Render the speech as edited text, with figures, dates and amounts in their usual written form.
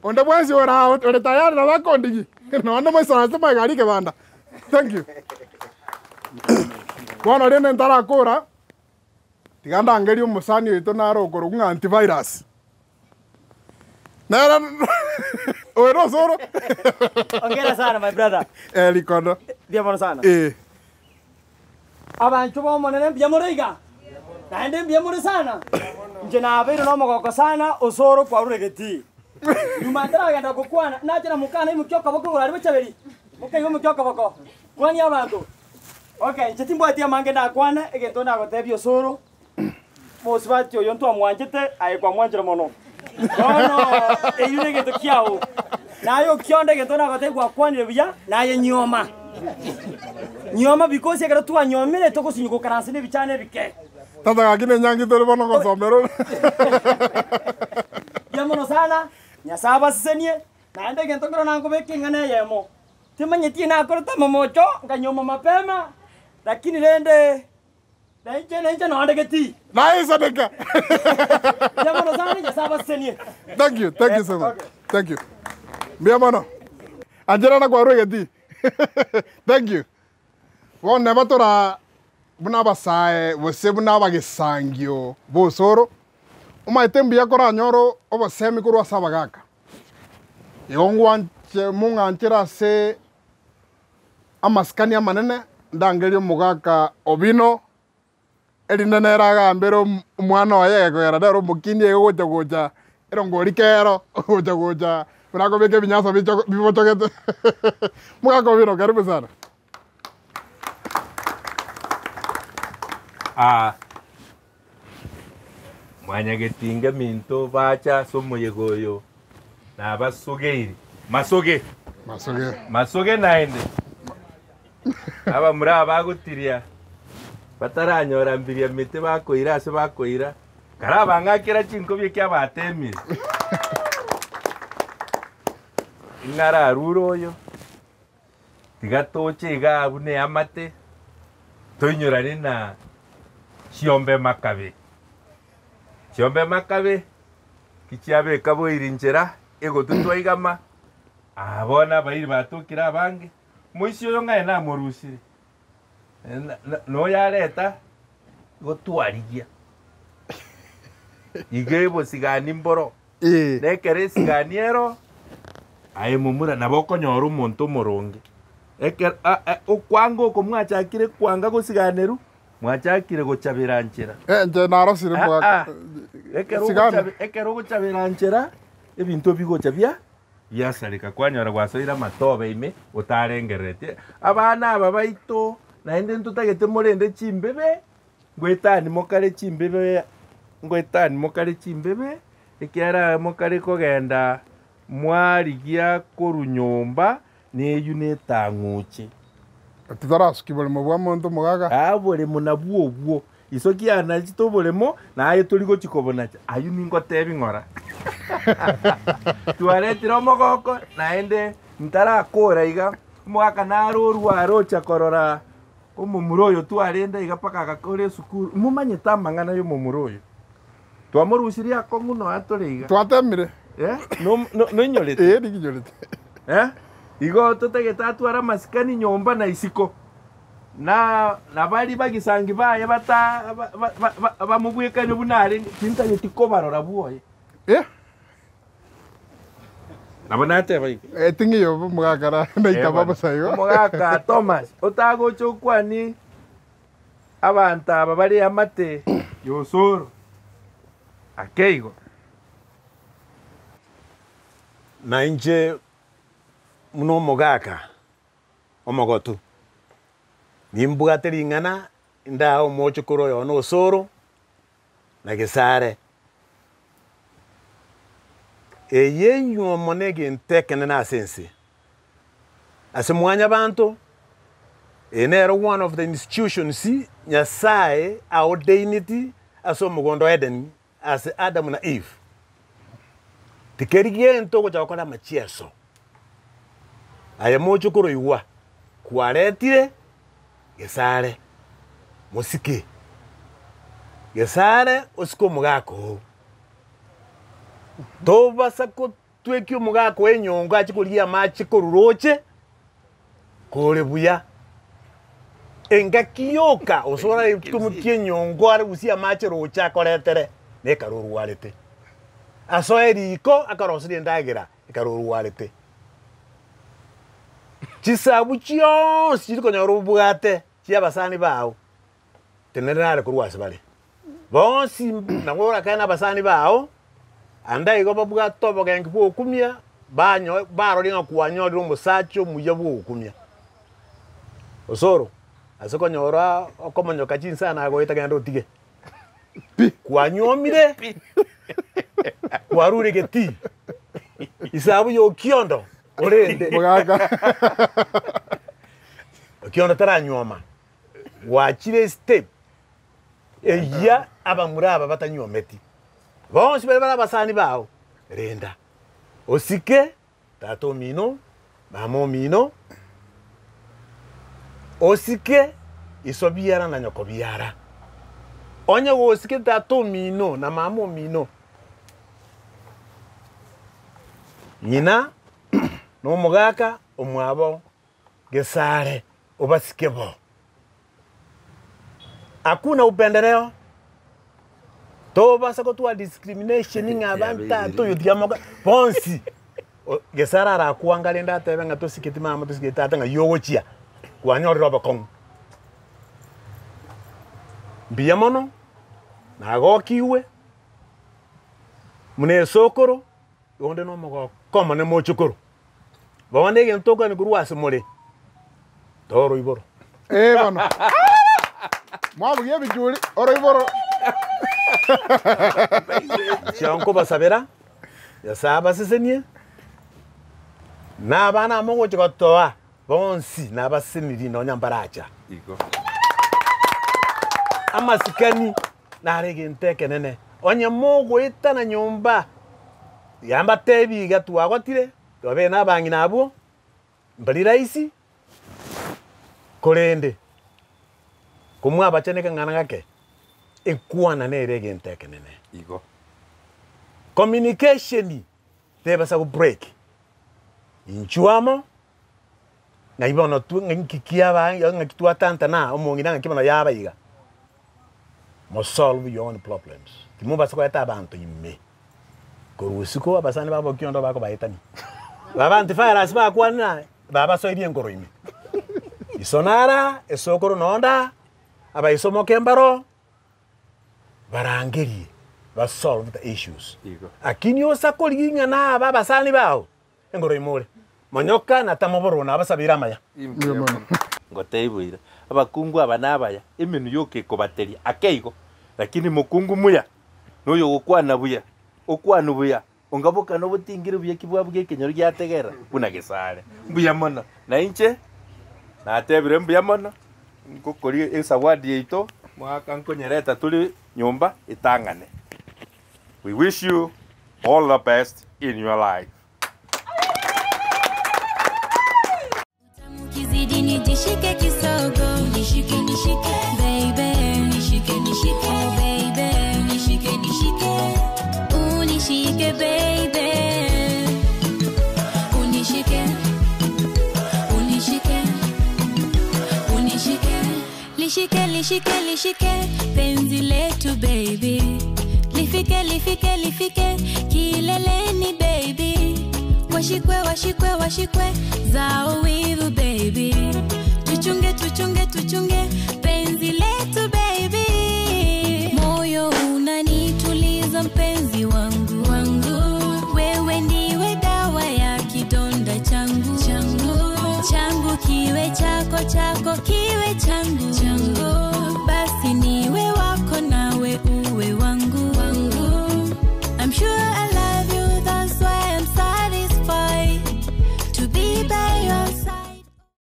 Onde mwezi ore tayari na wako ndigi. Naona mwezi anasema gari kibanda. Thank you. Bwana rene ndara kora. Tiganda ngeri umusani wito naro koruga antivirus. Nara Oye Osoro. Ongera sana my brother. Likono. Bienvenido sana. Abantu bomonene byamuriga. Naende byamuri sana. Nje na abiro no mogoko sana Osoro kwa ruregeti. Nyumandara genda gukwana najira mukana imukyoka boko ngurari bachaberi. Mukayo mukyoka boko. Kwani abantu. Okay, nje timbwatia mange ndakwana egento nagotebi Osoro. Mosibati oyo ntwa mwanjete ayekwa mwanjira mono. No, eyune gento kiao. Nayo kionde gento nagotegwa kwanire buya naye nyoma. Nyoma because yagara tuwa nyomire tokusinyuko karansine bichane bike. Tata gakine nyangi tole bono kosomero. Yamono sana nyasaba sisenie naende gento ngoro nango bekingane yemo. Timanyeti na akorta momocho nganyoma mapema lakini rende Naija no andegeti. Nice adeka. Yamono sana nyasaba sisenie. Thank you so much. Okay. Thank you. Biamano. Anjera na kwa ruegeti. Thank you. Won nebatora buna basae wose buna bagisangio bosoro. Umaite yakora nyoro obasemi kurwa sabagaka. Yongwanche munganchira se amaskani amanene ndangeri mugaka obino elineneraga mbero umwana waye kwera daro mukini goja erongori kero goja Murako beke vinyasa bichokete. Mugaka obino karibu sana. Mwanyagetinga minto bacha somo yegoyo na basogeri masoge naende aba mura bagutiria bataranyora mbiria mite bakoira ase bakoira karaba ngakira chinko bye batemire ingara ruroyo tigatoche gabune amate toinyorane na Chiombe makabe kichiabe kabo irinjera ego tutwaigama abona bayiri batukira abange muisyo yonga na morusire no yareta gotwarigia igebo sigani mboro nekere siganiero aye mumura naboko nyoru muntu muronge eker okwango komwachakire kwanga gosiganeru mwachakire gochabira nchera nje narosire mugaka ekero gochabira nchera ebintu bigochabia biasarika kwanyora gwasoira matobe ime utarengerete abana aba baito naende ntutagete morende chimbebe ngwetani mokare chimbebe ekiara mokare kogenda mwarigia korunyomba neyuneta nguche Titarasuki bolemo bwa muntu mugaka. Bolemo na bwo. Isoki ana chito bolemo na ayo tuligo chikobona. Ayu ningo tebi ngora. Tuaretira mogoko naende ntara akora iga mugaka naro ruaro chakorora omumuroyo tuarenda iga paka akakore sukuru. Mumanye tamangana yo mumuroyo. Twamurusiria konguno atore iga. Twatemire. No nyolete. Nikinyolete. Igo totegeta atwara masikani nyomba na isiko na bali bagisangi baye bata bamubwekane bunare tinta yetiko barora buoye nabonate bai tingiyo mugakara ndaitaba basayo mugaka Thomas otago chokwani abanta babali amate yosoro akeigo na nje muno mogaka omogotu nimbwateri ngana nda omocho koro yo no Osoro na gesare yenyu monege ntekene na sense asemwanya bantu enero one of the institutions nyasaye ordained aso mugondo Eden as Adam na Eve tikerigie ntoko chakora machieso aya mocho koro iwa kwaretire gesare musiki gesare osiko mugako toba sako twekio mugako wenyonga chikulia machi kururoche kore buya enga kiyoka osora tumutie nyongo ari usia machi rocha koretere ne karuru warete aso eriko akarosiri ndagira karuru warete chisabu chio siriko nyoro bugate chia basani bao tenerare kurwase bale bonsi nagora kana basani bao anda igo babuga tobo gengi bo kumia banyo baro linga kuanyo ro musacho muyabu kumia Osoro asoko nyora okomonyo kachin sana go itagendo tige kuanyo mire kwarure geti isabu yo kiondo orende Mugaka. kiondo taranyoma wachire step eya abamuraba batanyometi bonsi bali basani bao renda osike tato mino mamo mino osike isobiara na nyokobiara onye wo osike tato mino na mamo mino nyina no mugaka omwabo gesare obasikebo hakuna upendeleo toba sako tuwa discrimination ngabanta to yudiamoga ponsi gesara ara kuangalinda atebe nga to sikiti mama to sikiti atanga yogochia kwanyor roba kong biyamono na gokiwe mune sokoro yonde no mogo koma ne mochukuru bawande gen toka ni kuruwa simole toro iboro Bano. Mwabu yebi juli. Oro iboro. Chanko basabera ya saba sesenie na bana mongo chikotoa bonsi na basiniri no nyambaracha Iko. amasikani na rege nteke nene onye mogo itana nyumba yamba tebi gatu agotire tobe na bangi nabo mbali raisi korende kumwa bacheneka ngana gake ekuana ne rege nteke nene Iko. communication teba sa break inchuamo na ibono tu ngikia ba ngitua tanta na omongira ngikibona yaba iga mo solve your own problems timumba sako eta abantu imme korusiko abasani babo kyondo bako baitani baba Antivirus ba kwana baba so idien ngoro imme isonara esokoro nonda aba isomo kembaro barangeri ba solve the issues Iko. akini osakolinga na baba sani bao engoro imore monyoka na tamoboro na basabira maya Ngoteibuira abakungu abanabaya emenu yoke kobateria akeigo lakini mukungu muya noyo gukwana buya okwana buya ongaboka no butingire buya kibwabu gekenyoro gyategera buna gesare buya mono na inche na atebire buya mono ngokori esawadi yeito mwaka nkonyereta tuli nyumba itangane. We wish you all the best in your life. Kizidi nijishike kisogo, nishike nishike baby, nishike nishike baby, nishike nishike, unishike baby, unishike, unishike, unishike, lishike lishike lishike, penzi letu baby, lifike lifike lifike, kileleni baby. Washikwe, washikwe, washikwe, zao wivu baby. Tuchunge, tuchunge, tuchunge, penzi letu baby. Moyo unanituliza mpenzi wangu, wangu. Wewe ndiwe dawa ya kidonda changu, changu. Changu kiwe chako, chako kiwe